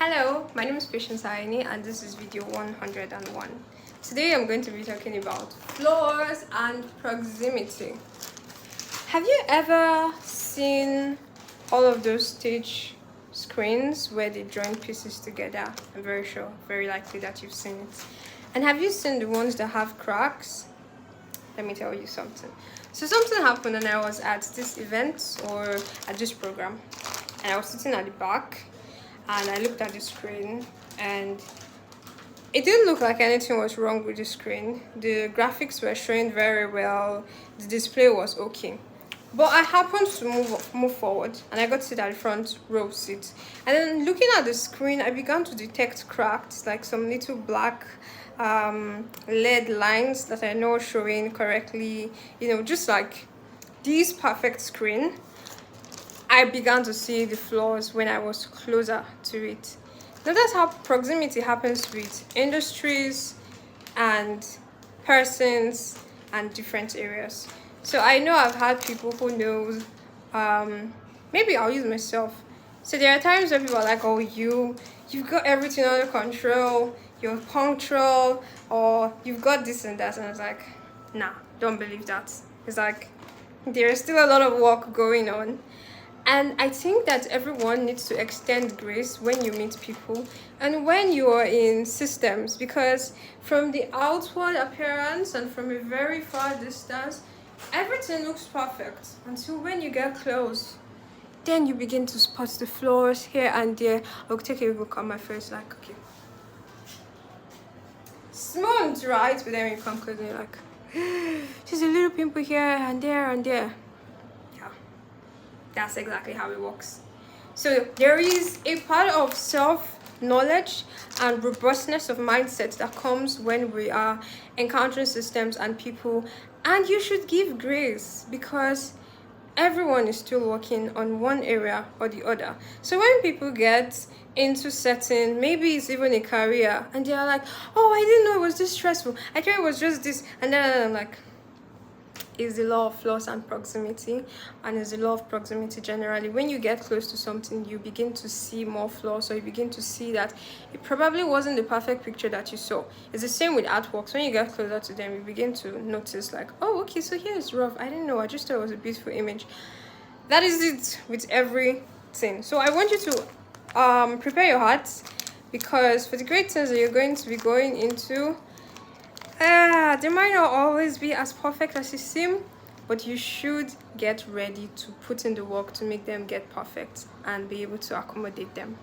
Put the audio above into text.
Hello, my name is Patience Aini and this is video 101. Today I'm going to be talking about flaws and proximity. Have you ever seen all of those stage screens where they join pieces together? I'm very sure, very likely that you've seen it. And have you seen the ones that have cracks? Let me tell you something. So something happened and I was at this event or at this program and I was sitting at the back and I looked at the screen and it didn't look like anything was wrong with the screen. The graphics were showing very well, the display was okay. But I happened to move forward and I got to sit at the front row seat. And then looking at the screen, I began to detect cracks, like some little black lead lines that are not showing correctly, just like this perfect screen. I began to see the flaws when I was closer to it. Now that's how proximity happens with industries and persons and different areas. So I know I've had people who knows, maybe I'll use myself. So there are times where people are like, oh, you've got everything under control, you're punctual, or you've got this and that. And I was like, nah, don't believe that. It's like, there's still a lot of work going on. And I think that everyone needs to extend grace when you meet people and when you are in systems, because from the outward appearance and from a very far distance, everything looks perfect until when you get close. Then you begin to spot the flaws here and there. I'll take a look at my face like, okay. Smooth, right? But then when you come close, you're like, there's a little pimple here and there and there. That's exactly how it works. So there is a part of self-knowledge and robustness of mindset that comes when we are encountering systems and people, and you should give grace because everyone is still working on one area or the other. So when people get into certain, maybe it's even a career, and they're like, oh, I didn't know it was this stressful, I thought it was just this, and then I'm like, is the law of flaws and proximity, and is the law of proximity generally. When you get close to something, you begin to see more flaws, or you begin to see that it probably wasn't the perfect picture that you saw. It's the same with artworks. When you get closer to them, you begin to notice like, oh, okay, so here is rough. I didn't know. I just thought it was a beautiful image. That is it with everything. So I want you to prepare your heart, because for the great things that you're going to be going into, they might not always be as perfect as you seem, but you should get ready to put in the work to make them get perfect and be able to accommodate them.